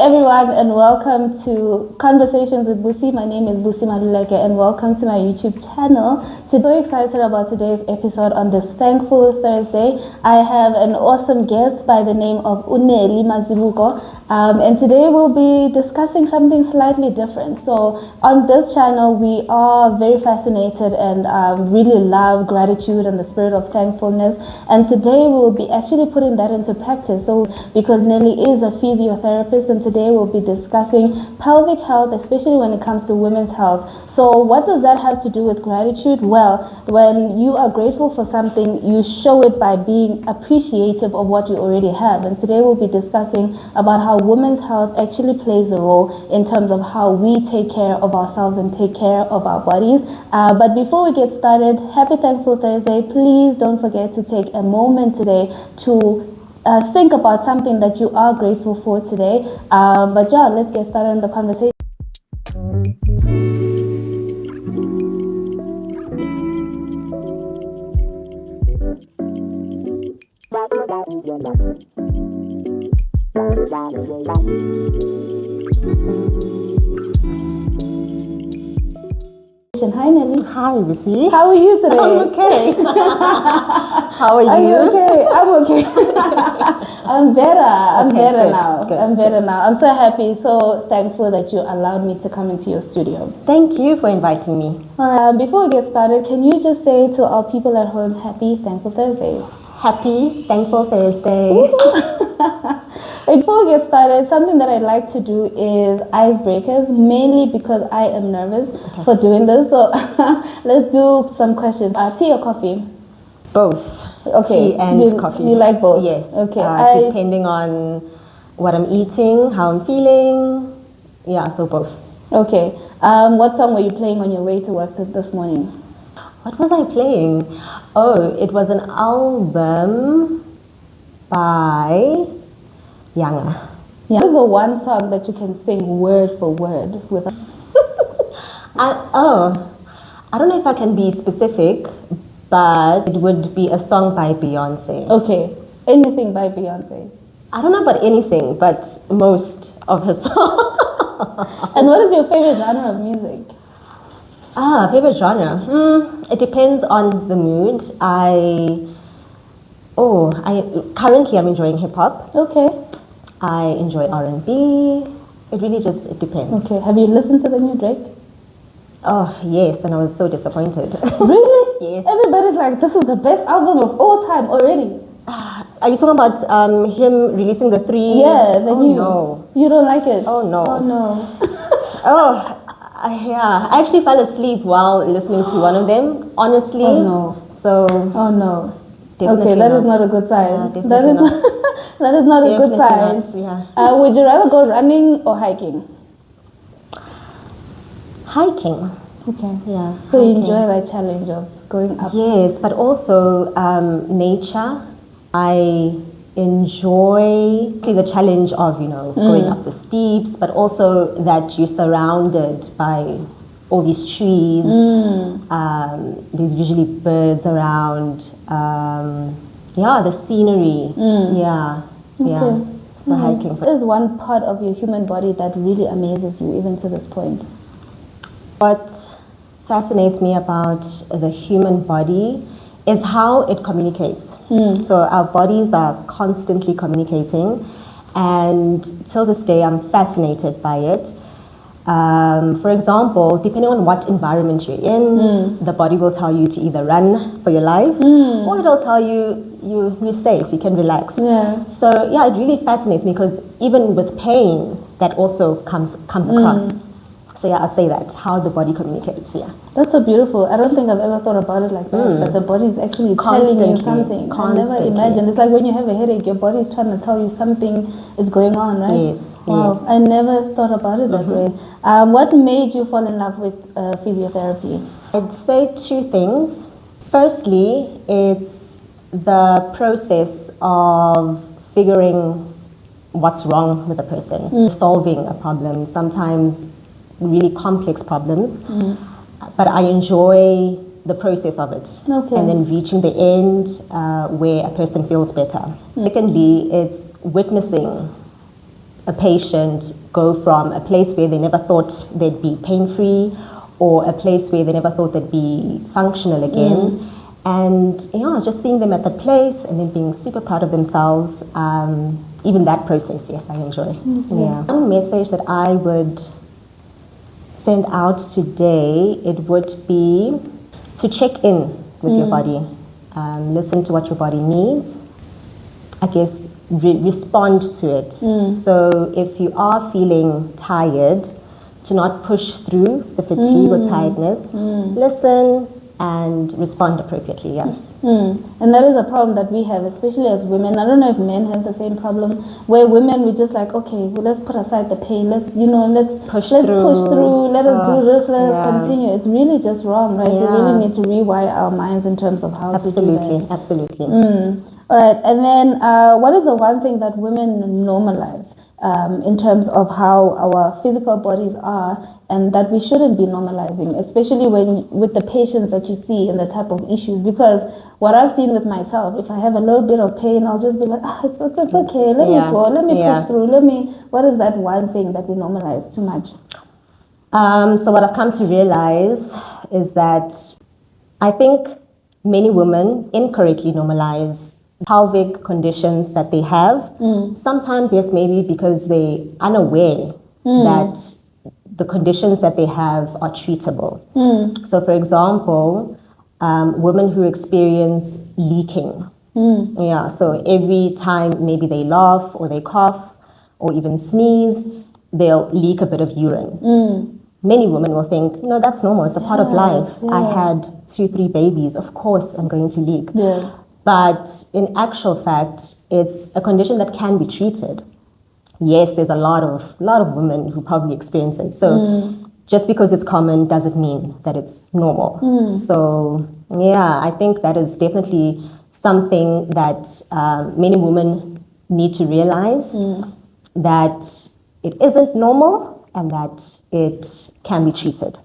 everyone, and welcome to Conversations with Busi. My name is Busi Maluleke, and welcome to my YouTube channel. So excited about today's episode on this Thankful Thursday. I have an awesome guest by the name of Neli, and today we'll be discussing something slightly different. So on this channel, we are very fascinated and really love gratitude and the spirit of thankfulness. And today we'll be actually putting that into practice. So because Neli is a physiotherapist, and today we'll be discussing pelvic health, especially when it comes to women's health. So what does that have to do with gratitude? Well, when you are grateful for something, you show it by being appreciative of what you already have. And today we'll be discussing about how women's health actually plays a role in terms of how we take care of ourselves and take care of our bodies. But before we get started, happy Thankful Thursday. Please don't forget to take a moment today to think about something that you are grateful for today. But yeah, let's get started on the conversation. Hi Nelly. Hi Lucy. How are you today? I'm okay. How are you? Are you okay? I'm okay. I'm better. I'm Okay, better good, now. good, I'm better now. I'm so happy, so thankful that you allowed me to come into your studio. Thank you for inviting me. Before we get started, can you just say to our people at home, happy Thankful Thursday? Happy Thankful Thursday. Before we get started, something that I like to do is icebreakers, mainly because I am nervous for doing this. So let's do some questions. Tea or coffee? Both. Okay. Tea and coffee. You like both? Yes. Okay. Depending on what I'm eating, how I'm feeling. Yeah, so both. Okay. What song were you playing on your way to work this morning? What was I playing? Oh, it was an album by Younger. Yeah. What is the one song that you can sing word for word with? I don't know if I can be specific, but it would be a song by Beyonce. Okay. Anything by Beyonce? I don't know about anything, but most of her songs. And what is your favorite genre of music? Favorite genre? It depends on the mood. Currently I'm enjoying hip hop. Okay. I enjoy R&B. It depends. Okay. Have you listened to the new Drake? Oh yes, and I was so disappointed. Really? Yes. Everybody's like, this is the best album of all time already. Are you talking about him releasing the 3? Yeah, the new. No. You don't like it? Oh no. Oh no. Yeah. I actually fell asleep while listening to one of them. Honestly. Oh no. So. Oh no. Definitely Okay, that not. is not a good sign. Yeah, that is not. That is not a good sign. Not, yeah. Would you rather go running or hiking? Hiking. Okay. Yeah. So you hiking. enjoy that challenge of going up? Yes, but also nature. I enjoy the challenge of going up the steeps, but also that you're surrounded by all these trees. There's usually birds around. The scenery. Yeah. So hiking. What is one part of your human body that really amazes you even to this point? What fascinates me about the human body is how it communicates. So our bodies are constantly communicating, and till this day I'm fascinated by it. For example, depending on what environment you're in, the body will tell you to either run for your life, or it'll tell you you're safe, you can relax. Yeah. So yeah, it really fascinates me because even with pain, that also comes across. So yeah, I'd say that, how the body communicates, yeah. That's so beautiful. I don't think I've ever thought about it like that, that the body is actually telling you something. I never imagined. It's like when you have a headache, your body is trying to tell you something is going on, right? Yes. Wow. Yes. I never thought about it that way. What made you fall in love with physiotherapy? I'd say 2 things. Firstly, it's the process of figuring what's wrong with a person, solving a problem, sometimes really complex problems, but I enjoy the process of it, and then reaching the end where a person feels better. Secondly, it's witnessing a patient go from a place where they never thought they'd be pain-free or a place where they never thought they'd be functional again. And just seeing them at the place and then being super proud of themselves, even that process, yes, I enjoy. Yeah. One message that I would send out today, it would be to check in with your body, listen to what your body needs, I guess respond to it. So if you are feeling tired, to not push through the fatigue or tiredness, listen and respond appropriately. And that is a problem that we have, especially as women. I don't know if men have the same problem, where women, we just like, okay, well, let's put aside the pain, let's push through, let us do this, let us continue. It's really just wrong, right? We really need to rewire our minds in terms of how to do that. Absolutely. All right, and then what is the one thing that women normalize in terms of how our physical bodies are, and that we shouldn't be normalizing, especially with the patients that you see and the type of issues? Because what I've seen with myself, if I have a little bit of pain, I'll just be like, it's okay, let me go, let me push through, what is that one thing that we normalize too much? So what I've come to realize is that I think many women incorrectly normalize pelvic conditions that they have. Sometimes, yes, maybe because they're unaware that the conditions that they have are treatable. So, for example, women who experience leaking. So every time maybe they laugh or they cough or even sneeze, they'll leak a bit of urine. Many women will think, no, that's normal, it's a part of life. I had 2-3 babies, of course I'm going to leak. But in actual fact, it's a condition that can be treated. Yes, there's a lot of women who probably experience it. So just because it's common doesn't mean that it's normal. So I think that is definitely something that many women need to realize, that it isn't normal and that it can be treated.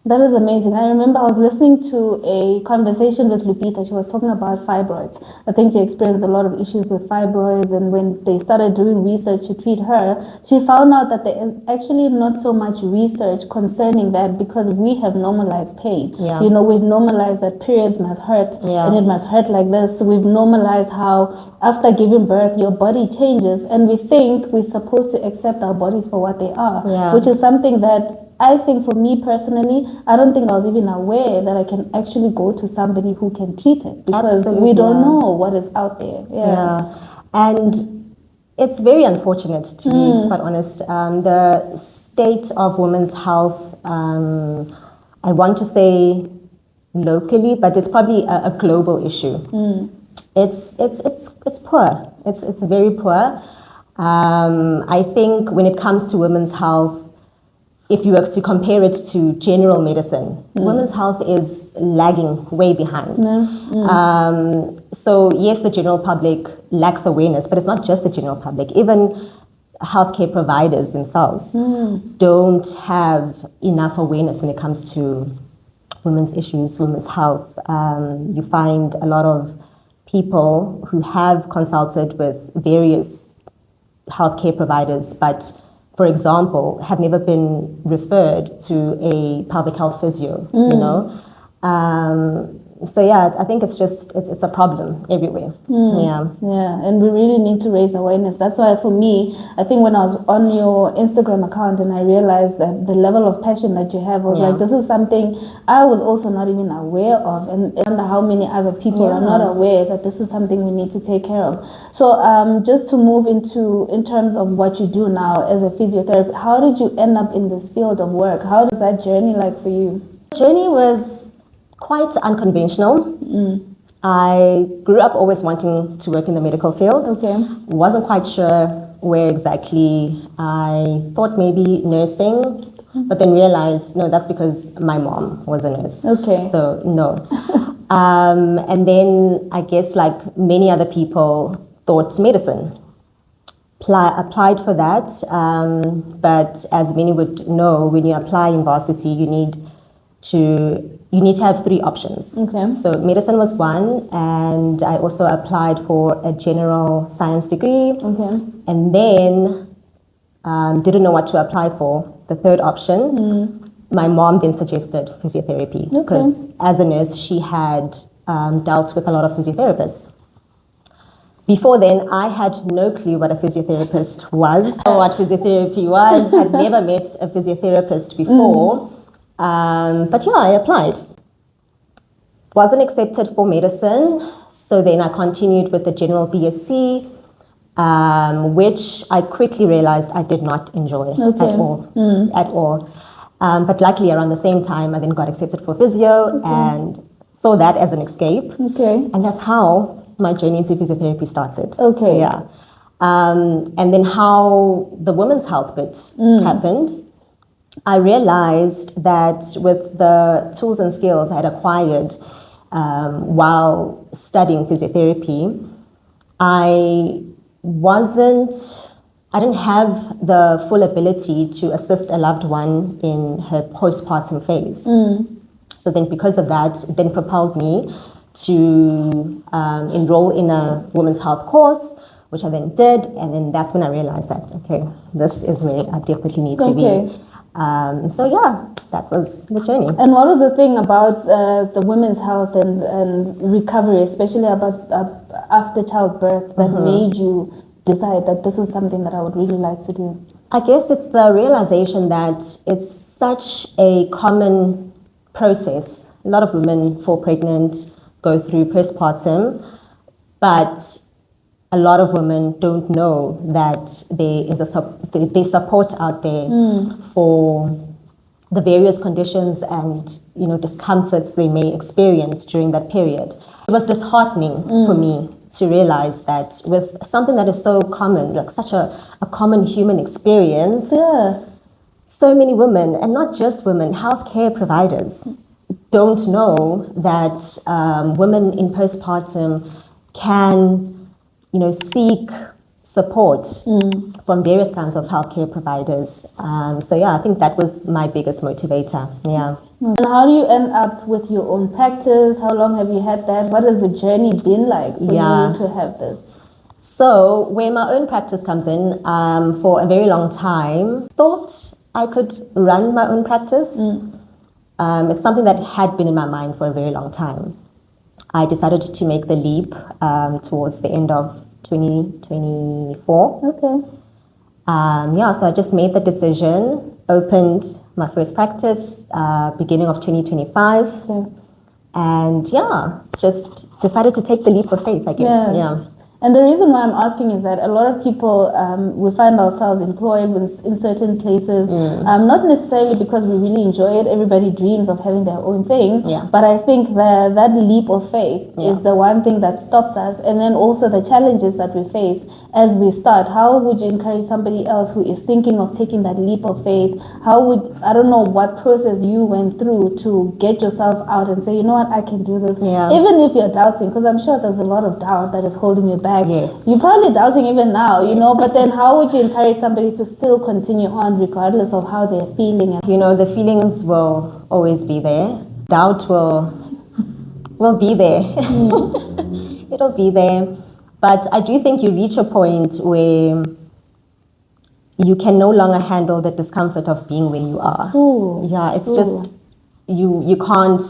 That is amazing. I remember I was listening to a conversation with Lupita. She was talking about fibroids. I think she experienced a lot of issues with fibroids, and when they started doing research to treat her, she found out that there is actually not so much research concerning that, because we have normalized pain. We've normalized that periods must hurt, and it must hurt like this. So we've normalized how after giving birth, your body changes, and we think we're supposed to accept our bodies for what they are, which is something that I think for me personally, I don't think I was even aware that I can actually go to somebody who can treat it, because we don't know what is out there. And it's very unfortunate, to be quite honest. The state of women's health, I want to say locally, but it's probably a global issue. It's poor. It's very poor. I think when it comes to women's health, if you were to compare it to general medicine, women's health is lagging way behind. So yes, the general public lacks awareness, but it's not just the general public. Even healthcare providers themselves don't have enough awareness when it comes to women's issues, women's health. You find a lot of people who have consulted with various healthcare providers, but for example, have never been referred to a pelvic health physio, So I think it's a problem everywhere. And we really need to raise awareness. That's why for me, I think when I was on your Instagram account and I realized that the level of passion that you have, was like, this is something I was also not even aware of, and I wonder how many other people are not aware that this is something we need to take care of. So just to move in terms of what you do now as a physiotherapist, how did you end up in this field of work? How was that journey like for you? The journey was quite unconventional. I grew up always wanting to work in the medical field. Wasn't quite sure where exactly. I thought maybe nursing, but then realized, no, that's because my mom was a nurse. So no. And then I guess like many other people, thought medicine. Applied for that, but as many would know, when you apply in varsity, you need to have 3 options. So medicine was one, and I also applied for a general science degree. And then didn't know what to apply for, the third option, my mom then suggested physiotherapy because as a nurse, she had dealt with a lot of physiotherapists. Before then, I had no clue what a physiotherapist was or what physiotherapy was. I'd never met a physiotherapist before. But yeah, I applied. Wasn't accepted for medicine, so then I continued with the general BSc, which I quickly realized I did not enjoy at all. But luckily, around the same time, I then got accepted for physio and saw that as an escape. And that's how my journey into physiotherapy started. Yeah. And then how the women's health bit happened. I realized that with the tools and skills I had acquired while studying physiotherapy, I didn't have the full ability to assist a loved one in her postpartum phase. So then because of that, it then propelled me to enroll in a women's health course, which I then did. And then that's when I realized that, okay, this is where I definitely need to be. So yeah, that was the journey. And what was the thing about the women's health and recovery, especially about after childbirth, that made you decide that this is something that I would really like to do? I guess it's the realization that it's such a common process. A lot of women fall pregnant, go through postpartum, but a lot of women don't know that there is there's support out there for the various conditions and discomforts they may experience during that period. It was disheartening for me to realize that with something that is so common, like such a common human experience, so many women, and not just women, healthcare providers don't know that women in postpartum can seek support from various kinds of healthcare providers. So yeah, I think that was my biggest motivator. Yeah. And how do you end up with your own practice? How long have you had that? What has the journey been like for you to have this? So where my own practice comes in, for a very long time, thought I could run my own practice. It's something that had been in my mind for a very long time. I decided to make the leap towards the end of 2024. So I just made the decision, opened my first practice beginning of 2025, and just decided to take the leap of faith, I guess. And the reason why I'm asking is that a lot of people, we find ourselves employed in certain places, not necessarily because we really enjoy it. Everybody dreams of having their own thing. But I think that leap of faith is the one thing that stops us. And then also the challenges that we face as we start. How would you encourage somebody else who is thinking of taking that leap of faith? I don't know what process you went through to get yourself out and say, you know what, I can do this. Even if you're doubting, because I'm sure there's a lot of doubt that is holding you back. You're probably doubting even now, but then how would you encourage somebody to still continue on regardless of how they're feeling? The feelings will always be there. Doubt will be there. It'll be there. But I do think you reach a point where you can no longer handle the discomfort of being where you are. It's just, you can't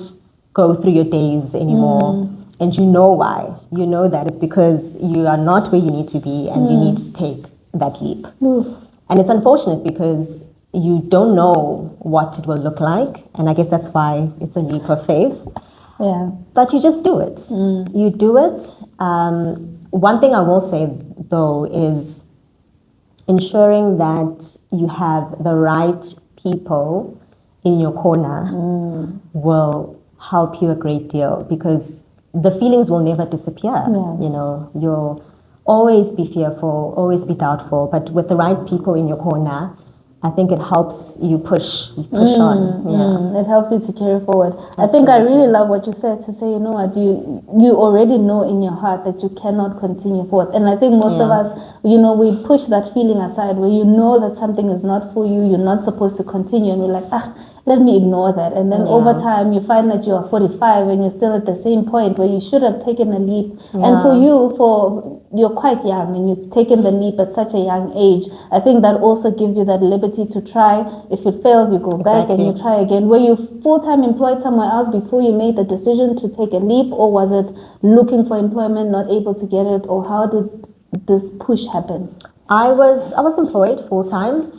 go through your days anymore. And you know why. You know that it's because you are not where you need to be and you need to take that leap. And it's unfortunate because you don't know what it will look like. And I guess that's why it's a leap of faith. But you just do it. You do it. One thing I will say, though, is ensuring that you have the right people in your corner will help you a great deal, because the feelings will never disappear. You'll always be fearful, always be doubtful, but with the right people in your corner, I think it helps you push on. It helps you to carry forward. Absolutely. I think I really love what you said, to say, you know what, you already know in your heart that you cannot continue forth. And I think most of us, we push that feeling aside, where you know that something is not for you, you're not supposed to continue, and we're like, let me ignore that. And then Yeah. over time, you find that you are 45 and you're still at the same point where you should have taken a leap. And for you, you're quite young and you've taken the leap at such a young age. I think that also gives you that liberty to try. If it fails, you go back and you try again. Were you full-time employed somewhere else before you made the decision to take a leap, or was it looking for employment, not able to get it, or how did this push happen? I was employed full-time.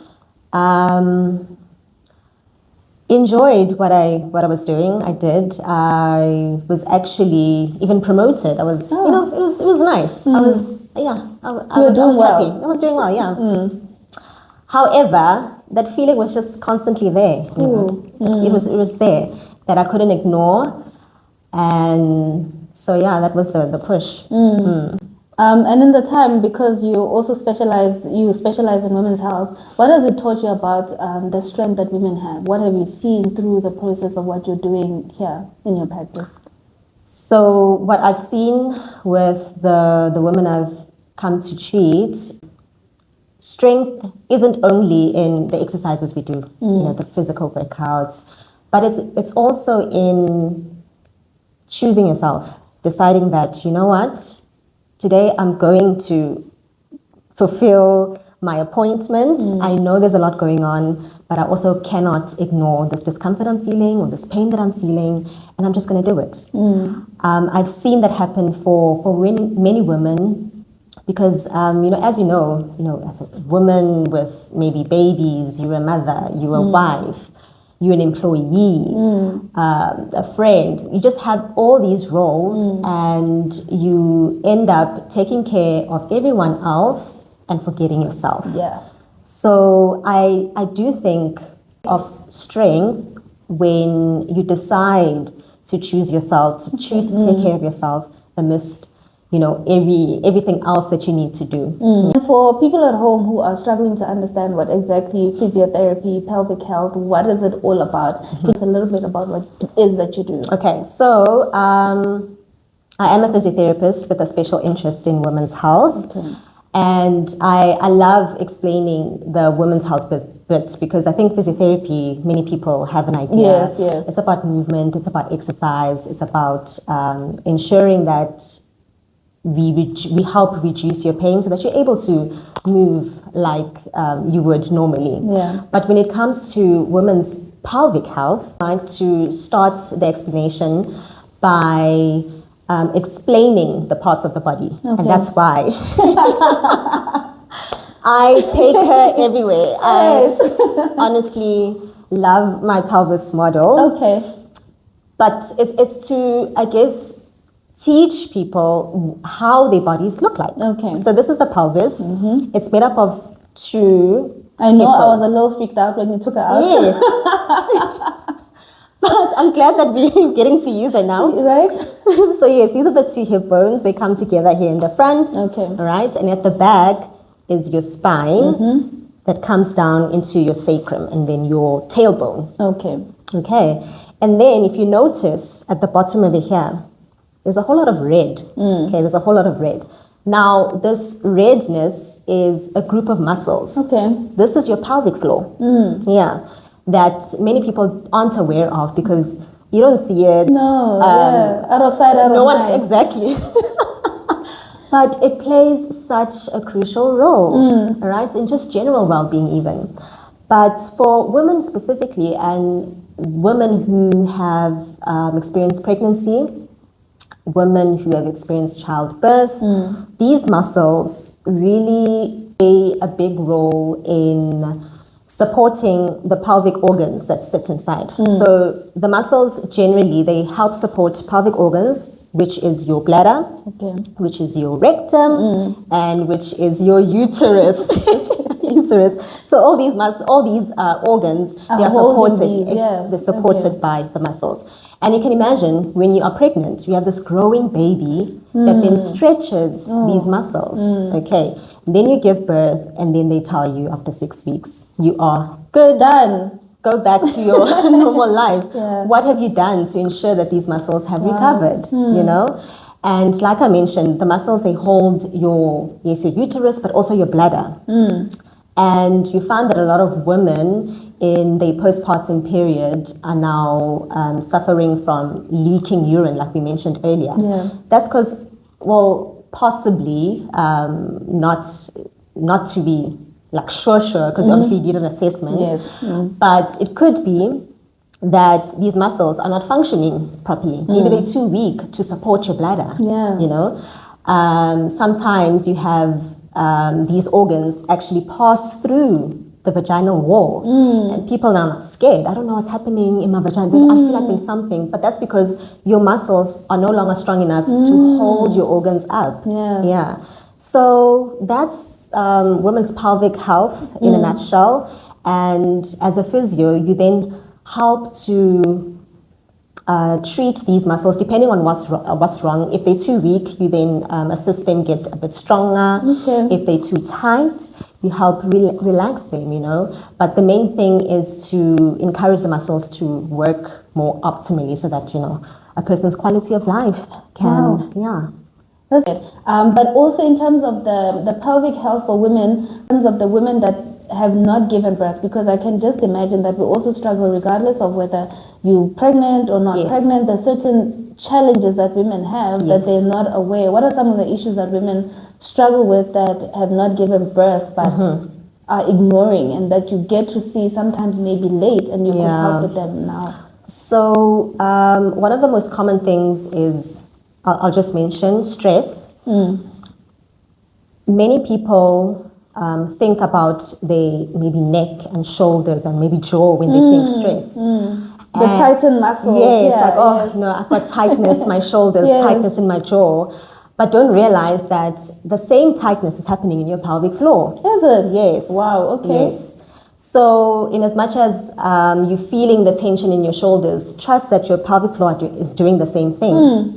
Enjoyed what I was doing. I did. I was actually even promoted. I was, it was nice. I was, I was doing well. happy. I was doing well, yeah. However, that feeling was just constantly there. It was there that I couldn't ignore, and so that was the push. And in the time, because you also specialize in women's health, what has it taught you about the strength that women have? What have you seen through the process of what you're doing here in your practice? So what I've seen with the women I've come to treat, strength isn't only in the exercises we do, the physical workouts, but it's also in choosing yourself, deciding that, you know what, today I'm going to fulfill my appointment. I know there's a lot going on, but I also cannot ignore this discomfort I'm feeling or this pain that I'm feeling, and I'm just going to do it. I've seen that happen for many women because, as you know, as a woman with maybe babies, you're a mother, you're a wife, you're an employee, a friend. You just have all these roles and you end up taking care of everyone else and forgetting yourself. Yeah. So I do think of strength when you decide to choose yourself, to choose to take care of yourself amidst everything else that you need to do. For people at home who are struggling to understand what exactly physiotherapy, pelvic health, what is it all about? Tell us a little bit about what it is that you do. Okay, so I am a physiotherapist with a special interest in women's health. Okay. And I love explaining the women's health bits because I think physiotherapy, many people have an idea. Yes. It's about movement, it's about exercise, it's about ensuring that we help reduce your pain so that you're able to move like you would normally. Yeah. But when it comes to women's pelvic health, I like to start the explanation by explaining the parts of the body. Okay. And that's why I take her everywhere. I honestly love my pelvis model. Okay. But it's to, I guess, teach people how their bodies look like. Okay. So this is the pelvis. It's made up of two. I know I was a little freaked out when you took her out. Yes. But I'm glad that we're getting to use it now. Right? So yes, these are the two hip bones. They come together here in the front. Okay. All right. And at the back is your spine that comes down into your sacrum and then your tailbone. Okay. Okay. And then if you notice at the bottom over here, there's a whole lot of red. Okay, there's a whole lot of red. Now, this redness is a group of muscles. Okay. This is your pelvic floor. Yeah, that many people aren't aware of because you don't see it. No, out of sight, out of mind. Exactly. But it plays such a crucial role, all right, in just general well-being even. But for women specifically and women who have experienced pregnancy, women who have experienced childbirth, these muscles really play a big role in supporting the pelvic organs that sit inside. So the muscles generally, they help support pelvic organs, which is your bladder, which is your rectum, and which is your uterus. So all these organs, they are supported. They're supported by the muscles. And you can imagine when you are pregnant, you have this growing baby that then stretches these muscles. Okay. Then you give birth, and then they tell you after 6 weeks, you are good, done. Go back to your normal life. What have you done to ensure that these muscles have recovered? You know? And like I mentioned, the muscles, they hold your uterus, but also your bladder. And you found that a lot of women, in the postpartum period are now suffering from leaking urine, like we mentioned earlier. Yeah. That's because, well, possibly not to be like sure, because obviously you did an assessment. Yes. But it could be that these muscles are not functioning properly. Maybe they're too weak to support your bladder. Yeah. You know, sometimes you have these organs actually pass through the vaginal wall, and people now are scared. I don't know what's happening in my vagina. I feel like there's something, but that's because your muscles are no longer strong enough to hold your organs up. Yeah. So that's women's pelvic health in a nutshell. And as a physio, you then help to treat these muscles depending on what's wrong. If they're too weak, you then assist them get a bit stronger. Okay. If they're too tight, you help relax them, you know. But the main thing is to encourage the muscles to work more optimally so that, you know, a person's quality of life can, That's it. But also in terms of the pelvic health for women, in terms of the women that have not given birth, because I can just imagine that we also struggle regardless of whether you're pregnant or not pregnant. There's certain challenges that women have that they're not aware. What are some of the issues that women struggle with that have not given birth but are ignoring, and that you get to see sometimes maybe late and you can help with them now? So one of the most common things is, I'll just mention stress. Many people think about their maybe neck and shoulders and maybe jaw when they think stress. The tightened muscles. Yes, no, I've got tightness, my shoulders, tightness in my jaw. But don't realize that the same tightness is happening in your pelvic floor. Is it? Yes. Wow, okay. Yes. So in as much as you're feeling the tension in your shoulders, trust that your pelvic floor is doing the same thing.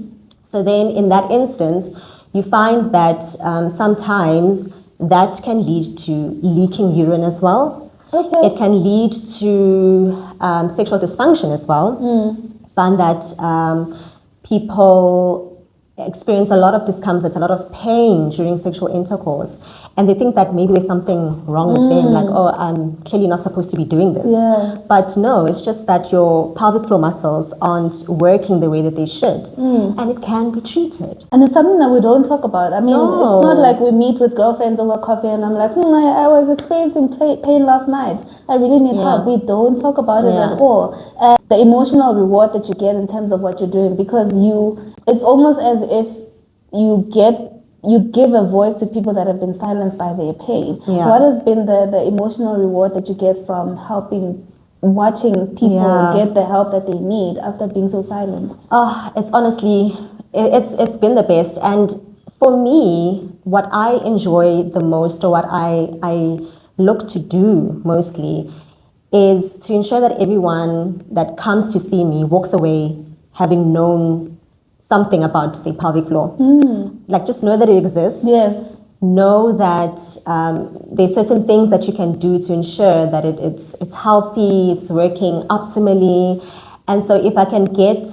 So then in that instance, you find that sometimes that can lead to leaking urine as well. Okay. It can lead to sexual dysfunction as well. Find that people experience a lot of discomfort, a lot of pain during sexual intercourse, and they think that maybe there's something wrong with them, like, oh, I'm clearly not supposed to be doing this. But no, it's just that your pelvic floor muscles aren't working the way that they should, and it can be treated. And it's something that we don't talk about. I mean, it's not like we meet with girlfriends over coffee and I'm like, I was experiencing pain last night. I really need help. We don't talk about it at all. And the emotional reward that you get in terms of what you're doing, because it's almost as if you give a voice to people that have been silenced by their pain. What has been the emotional reward that you get from watching people get the help that they need after being so silent? Oh, it's honestly, it's been the best. And for me, what I enjoy the most, or what I look to do mostly, is to ensure that everyone that comes to see me walks away having known something about the pelvic floor. Like, just know that it exists. Yes. Know that there's certain things that you can do to ensure that it's healthy, it's working optimally. And so if I can get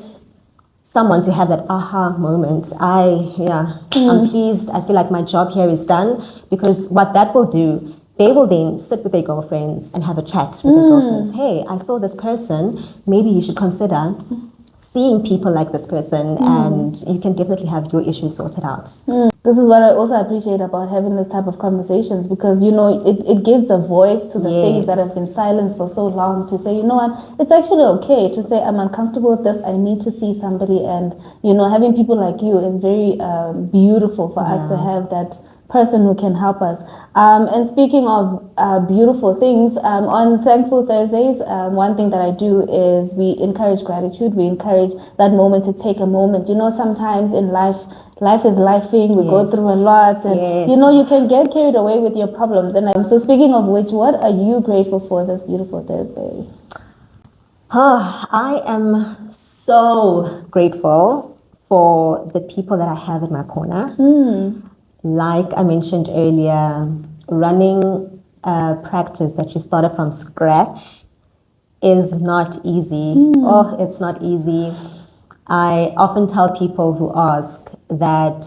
someone to have that aha moment, I'm pleased. I feel like my job here is done, because what that will do, they will then sit with their girlfriends and have a chat with their girlfriends. Hey, I saw this person. Maybe you should consider seeing people like this person, and you can definitely have your issues sorted out. This is what I also appreciate about having this type of conversations, because, you know, it gives a voice to the things that have been silenced for so long, to say, you know what, it's actually okay to say, I'm uncomfortable with this, I need to see somebody. And, you know, having people like you is very beautiful for us to have that person who can help us. And speaking of beautiful things, on Thankful Thursdays, one thing that I do is we encourage gratitude. We encourage that moment to take a moment. You know, sometimes in life is lifing. We go through a lot, and you know, you can get carried away with your problems. And so, speaking of which, what are you grateful for this beautiful Thursday? I am so grateful for the people that I have in my corner. Like I mentioned earlier, running a practice that you started from scratch is not easy. Oh, it's not easy. I often tell people who ask that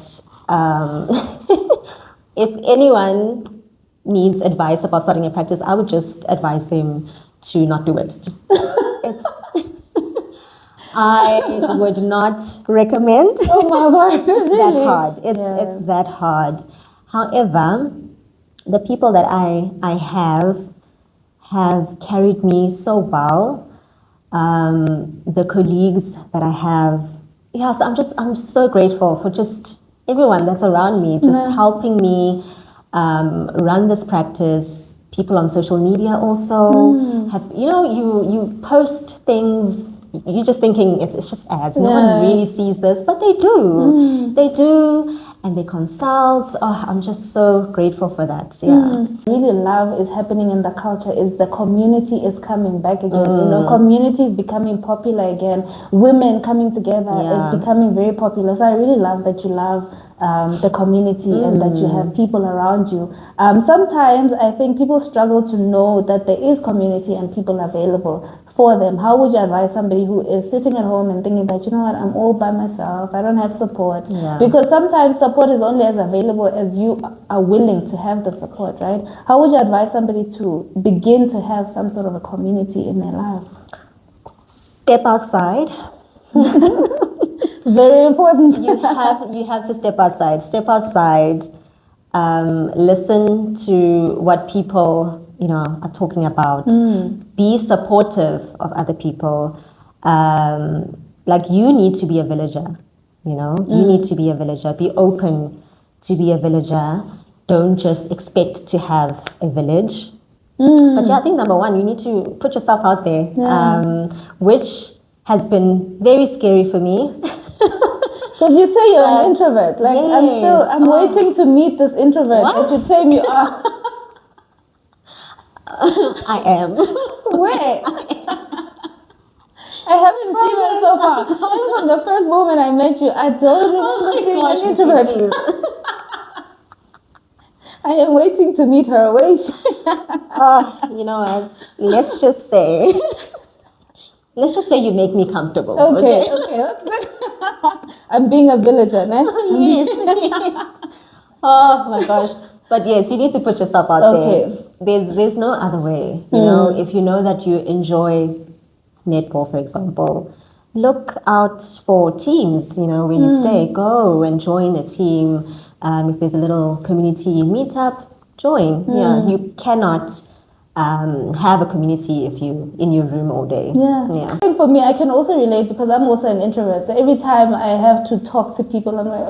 if anyone needs advice about starting a practice, I would just advise them to not do it. Just it's. I would not recommend. Oh my God, It's really? that hard. It's that hard. However, the people that I have carried me so well. The colleagues that I have, yes, I'm so grateful for just everyone that's around me, just helping me run this practice. People on social media also have, you post things. You're just thinking it's just ads. No one really sees this, but they do. They do, and they consult. Oh, I'm just so grateful for that. Yeah. Really love is happening in the culture is the community is coming back again. Community is becoming popular again. Women coming together is becoming very popular. So I really love that you love the community and that you have people around you. Sometimes I think people struggle to know that there is community and people available for them. How would you advise somebody who is sitting at home and thinking that, you know what, I'm all by myself, I don't have support? Because sometimes support is only as available as you are willing to have the support, right? How would you advise somebody to begin to have some sort of a community in their life? Step outside. Very important. You have to step outside. Step outside. Listen to what people are talking about. Be supportive of other people. Like you need to be a villager. You need to be a villager. Be open to be a villager. Don't just expect to have a village. But I think number one, you need to put yourself out there, which has been very scary for me. Because you say you're an introvert. Like I'm waiting to meet this introvert that you claim you are. I am. Wait. I haven't seen her so far. Even from the first moment I met you, I don't remember seeing an introvert. I am waiting to meet her. Wait. You know what? Let's just say you make me comfortable. Okay. I'm being a villager, né? Yes. Oh my gosh. But yes, you need to put yourself out there. There's no other way. If you know that you enjoy netball, for example, look out for teams. When you stay, go and join a team. If there's a little community meetup, join. Yeah, you cannot have a community if you in your room all day. I think for me, I can also relate because I'm also an introvert. So every time I have to talk to people, I'm like,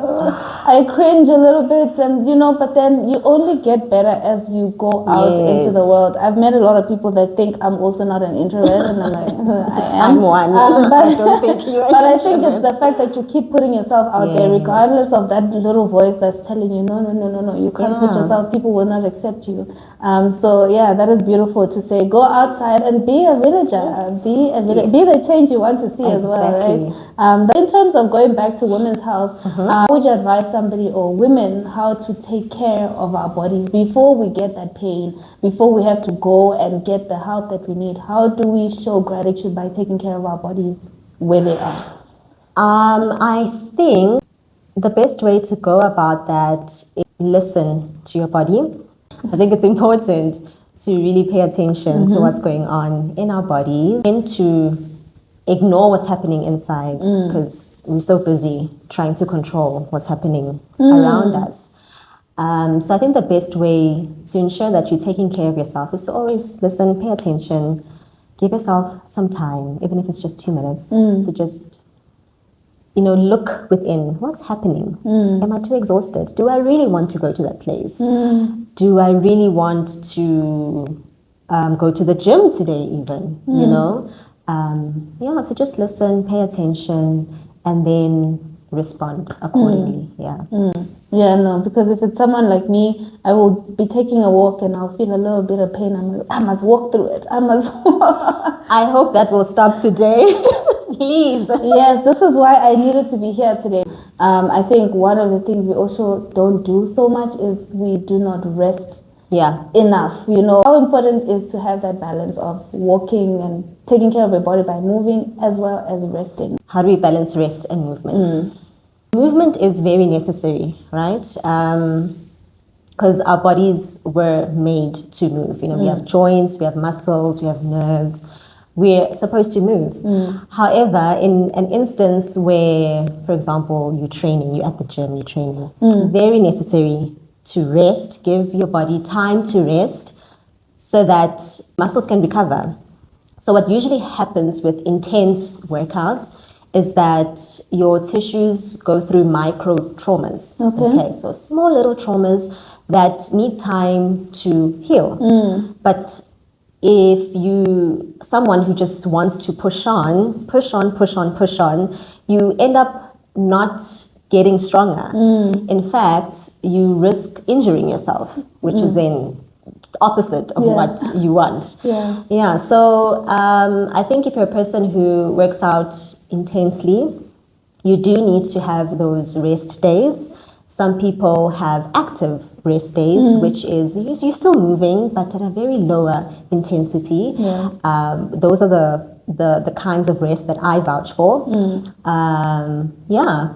I cringe a little bit, and but then you only get better as you go out into the world. I've met a lot of people that think I'm also not an introvert, and I'm like, I am. I'm one. But I don't think you are. But I think it's the fact that you keep putting yourself out there, regardless of that little voice that's telling you, no, you can't put yourself. People will not accept you. So that is beautiful to say. Go outside and be a villager. Be the change you want to see as well, right? In terms of going back to women's health, how would you advise somebody or women how to take care of our bodies before we get that pain, before we have to go and get the help that we need? How do we show gratitude by taking care of our bodies where they are? I think the best way to go about that is listen to your body. I think it's important to really pay attention to what's going on in our bodies and to ignore what's happening inside because we're so busy trying to control what's happening around us. So I think the best way to ensure that you're taking care of yourself is to always listen, pay attention, give yourself some time, even if it's just 2 minutes, to just look within. What's happening? Am I too exhausted? Do I really want to go to that place? Do I really want to go to the gym today even? To just listen, pay attention, and then respond accordingly. Because if it's someone like me, I will be taking a walk and I'll feel a little bit of pain. I'm like, I must walk through it. I hope that will stop today. Please. Yes, this is why I needed to be here today. I think one of the things we also don't do so much is we do not rest enough. How important is to have that balance of walking and taking care of your body by moving as well as resting? How do we balance rest and movement? Movement is very necessary, right? because our bodies were made to move. We have joints, we have muscles, we have nerves. We're supposed to move. However, in an instance where, for example, you're training, you're at the gym, you're training, very necessary to rest, give your body time to rest so that muscles can recover. So what usually happens with intense workouts is that your tissues go through micro traumas. Okay, so small little traumas that need time to heal. But if someone who just wants to push on, you end up not getting stronger. In fact, you risk injuring yourself, which is then opposite of what you want. So I think if you're a person who works out intensely, you do need to have those rest days. Some people have active rest days, which is you're still moving, but at a very lower intensity. Those are the kinds of rest that I vouch for.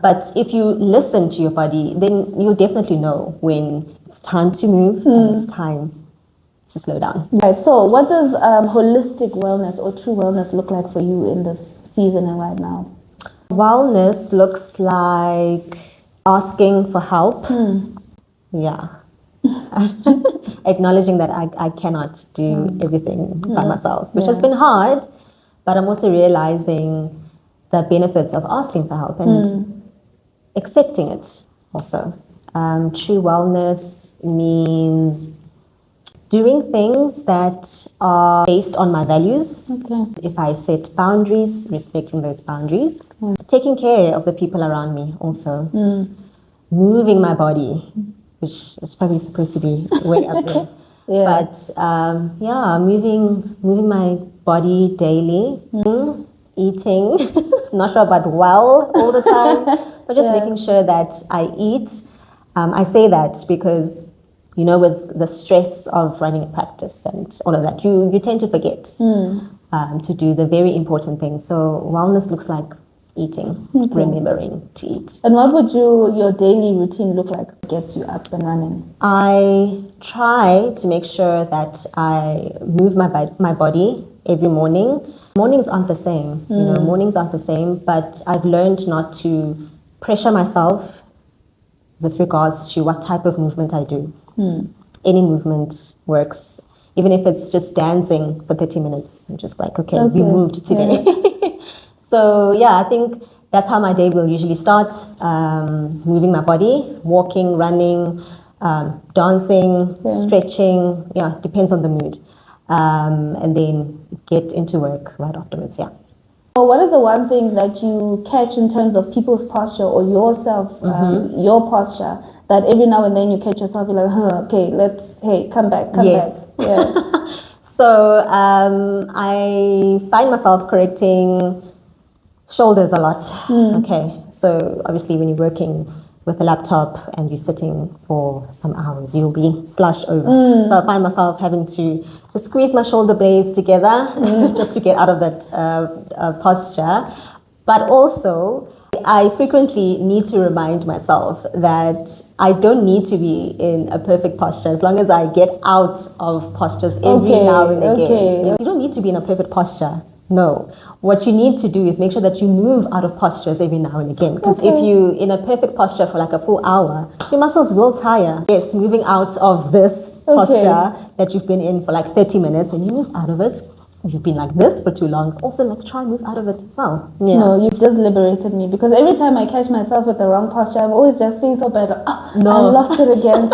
But if you listen to your body, then you'll definitely know when it's time to move and it's time to slow down. Right. So what does holistic wellness or true wellness look like for you in this season and right now? Wellness looks like asking for help. Acknowledging that I cannot do everything by myself, which has been hard, but I'm also realizing the benefits of asking for help and accepting it also. True wellness means doing things that are based on my values. If I set boundaries, respecting those boundaries. Taking care of the people around me also. Moving my body, which is probably supposed to be way up there. But moving my body daily. Eating, not sure about well all the time, but just making sure that I eat. I say that because with the stress of running a practice and all of that, you tend to forget to do the very important things. So wellness looks like eating, remembering to eat. And what would your daily routine look like that gets you up and running? I try to make sure that I move my body every morning. Mornings aren't the same, but I've learned not to pressure myself with regards to what type of movement I do. Any movement works, even if it's just dancing for 30 minutes. I'm just like, okay. We moved today. So I think that's how my day will usually start. Moving my body, walking, running, dancing, stretching. Depends on the mood. And then get into work right afterwards. So what is the one thing that you catch in terms of people's posture or yourself, your posture, that every now and then you catch yourself, you're like, come back. So I find myself correcting shoulders a lot. Okay, so obviously when you're working with a laptop and you're sitting for some hours, you'll be slouched over. So I find myself having to squeeze my shoulder blades together just to get out of that posture. But also, I frequently need to remind myself that I don't need to be in a perfect posture as long as I get out of postures every now and again. You don't need to be in a perfect posture. No. What you need to do is make sure that you move out of postures every now and again. Because if you're in a perfect posture for like a full hour, your muscles will tire. Yes, moving out of this posture that you've been in for like 30 minutes and you move out of it. You've been like this for too long. Also, try and move out of it as well. No, you've just liberated me, because every time I catch myself with the wrong posture, I'm always just feeling so bad. I lost it again.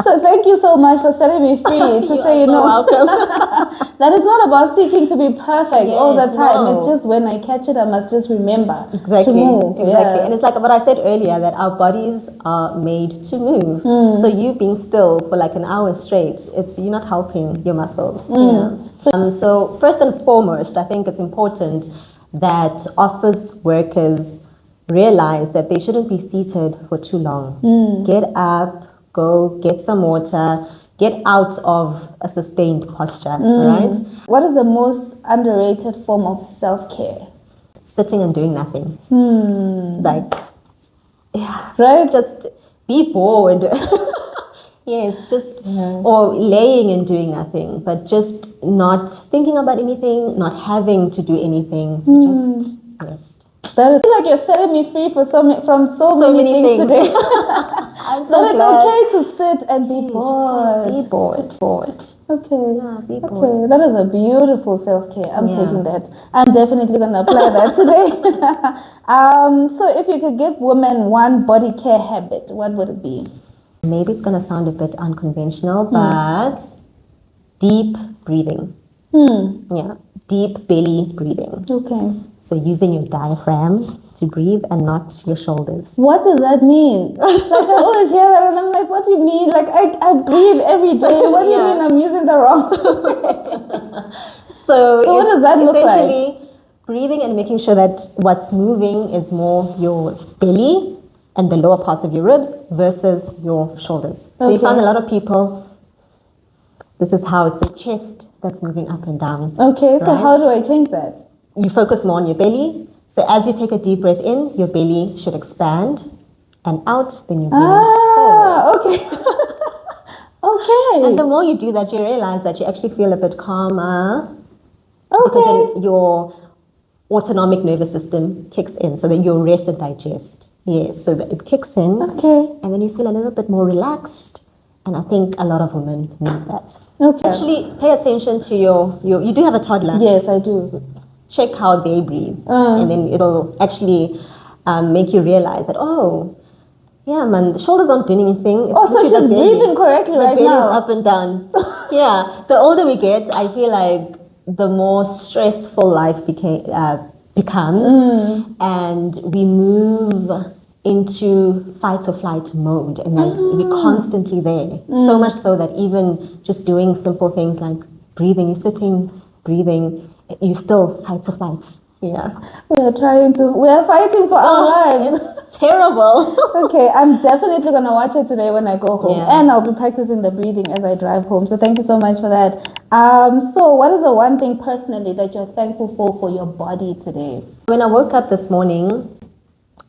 So thank you so much for setting me free to say, welcome. That is not about seeking to be perfect all the time. No. It's just when I catch it, I must just remember to move. Exactly. And it's like what I said earlier, that our bodies are made to move. So you being still for like an hour straight, you're not helping your muscles. So first and foremost, I think it's important that office workers realize that they shouldn't be seated for too long. Get up, go get some water, get out of a sustained posture, right? What is the most underrated form of self-care? Sitting and doing nothing. Right? Just be bored. Yes, just or laying and doing nothing, but just not thinking about anything, not having to do anything, just rest. That is like you're setting me free for from so many things today. I'm so that glad. It's okay to sit and be bored. Be bored. Okay. Yeah, be bored. Okay, that is a beautiful self-care. I'm taking that. I'm definitely going to apply that today. So if you could give women one body care habit, what would it be? Maybe it's going to sound a bit unconventional, but deep breathing. Yeah, deep belly breathing. Okay. So using your diaphragm to breathe and not your shoulders. What does that mean? Like I always hear that and I'm like, what do you mean? Like I breathe every day. What do you mean I'm using the wrong way? So what does that look like? Essentially breathing and making sure that what's moving is more your belly and the lower parts of your ribs versus your shoulders. So you find a lot of people, this is how it's the chest that's moving up and down. Okay, so how do I change that? You focus more on your belly. So as you take a deep breath in, your belly should expand, and out, then your belly falls. Okay. Okay. And the more you do that, you realize that you actually feel a bit calmer. Okay. Because then your autonomic nervous system kicks in, so that you'll rest and digest. Yes, so that it kicks in. Okay. And then you feel a little bit more relaxed. And I think a lot of women need that. Okay. Actually, pay attention to your you do have a toddler. Yes, I do. Check how they breathe, and then it'll actually make you realize that, yeah, man, the shoulders aren't doing anything. It's so she's breathing correctly right now. The belly's up and down. Yeah, the older we get, I feel like the more stressful life becomes, and we move into fight or flight mode, and we're constantly there. So much so that even just doing simple things like breathing, you're sitting, breathing, you still fight or flight. Yeah. We are fighting for our lives. It's terrible. Okay, I'm definitely going to watch it today when I go home. And I'll be practicing the breathing as I drive home. So thank you so much for that. So what is the one thing personally that you're thankful for your body today? When I woke up this morning,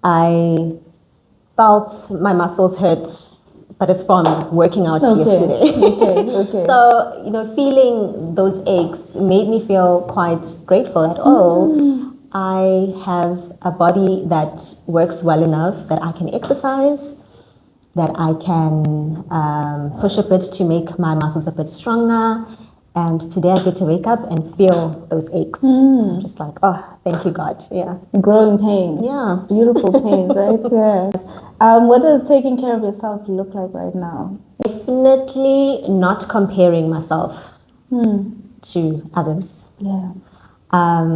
I felt my muscles hurt, but it's from working out yesterday. Okay. So, feeling those aches made me feel quite grateful that, I have a body that works well enough that I can exercise, that I can push a bit to make my muscles a bit stronger. And today I get to wake up and feel those aches. I'm just like, thank you, God. Yeah. Growing pains. Yeah. Beautiful pains, right? Yeah. What does taking care of yourself look like right now? Definitely not comparing myself to others. Yeah. I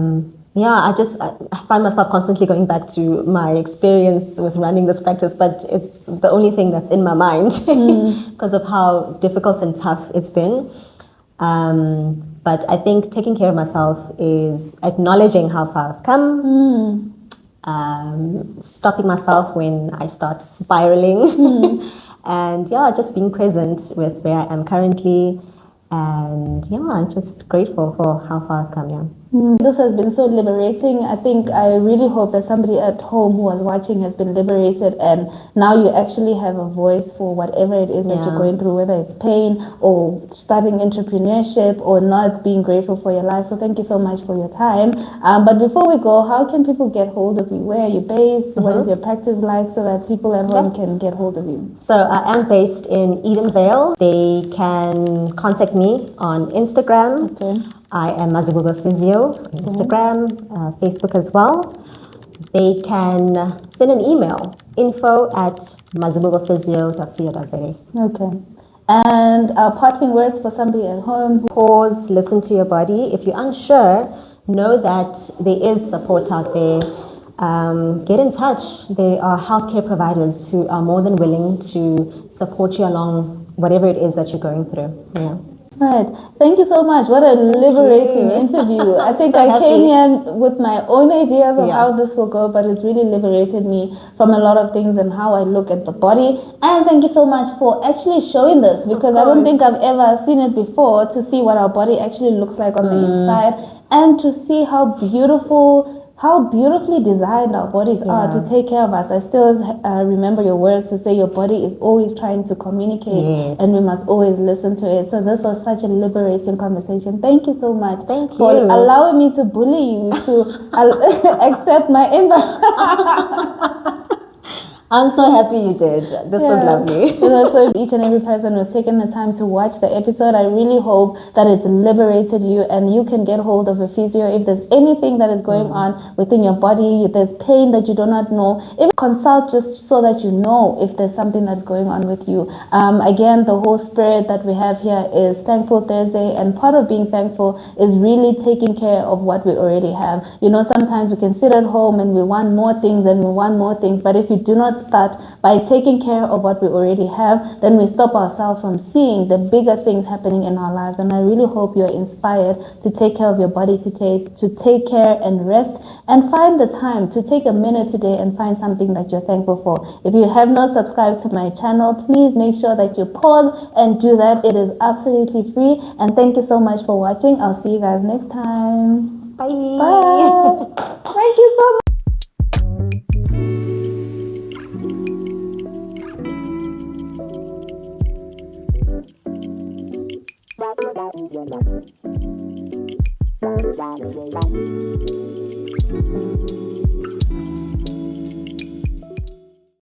find myself constantly going back to my experience with running this practice, but it's the only thing that's in my mind because of how difficult and tough it's been. But I think taking care of myself is acknowledging how far I've come, stopping myself when I start spiraling, and just being present with where I am currently. And I'm just grateful for how far I've come. Yeah. This has been so liberating. I really hope that somebody at home who was watching has been liberated, and now you actually have a voice for whatever it is that you're going through, whether it's pain or starting entrepreneurship or not being grateful for your life. So thank you so much for your time. But before we go, how can people get hold of you? Where are you based? What is your practice like so that people at home can get hold of you? So I am based in Edenvale. They can contact me on Instagram. Okay. I am Mazibuba Physio on Instagram, Facebook as well. They can send an email, info@mazibubaphysio.co.za. Okay. And parting words for somebody at home? Pause, listen to your body. If you're unsure, know that there is support out there. Get in touch. There are healthcare providers who are more than willing to support you along whatever it is that you're going through. Yeah. Right. Thank you so much. What a liberating interview. I think I came here with my own ideas of how this will go, but it's really liberated me from a lot of things and how I look at the body. And thank you so much for actually showing this, because I don't think I've ever seen it before, to see what our body actually looks like on the inside, and to see how beautiful, how beautifully designed our bodies are to take care of us. I still remember your words to say your body is always trying to communicate and we must always listen to it. So this was such a liberating conversation. Thank you so much for allowing me to bully you, to accept my invite. I'm so happy you did. This was lovely. So if each and every person was taking the time to watch the episode, I really hope that it's liberated you and you can get hold of a physio. If there's anything that is going on within your body, if there's pain that you do not know, even consult just so that you know if there's something that's going on with you. Again, the whole spirit that we have here is Thankful Thursday, and part of being thankful is really taking care of what we already have. You know, sometimes we can sit at home and we want more things and we want more things, but if you do not start by taking care of what we already have, then we stop ourselves from seeing the bigger things happening in our lives. And I really hope you're inspired to take care of your body, to take care and rest, and find the time to take a minute today and find something that you're thankful for. If you have not subscribed to my channel, please make sure that you pause and do that. It is absolutely free. And thank you so much for watching. I'll see you guys next time. Bye. Bye. Thank you so much. Thank you.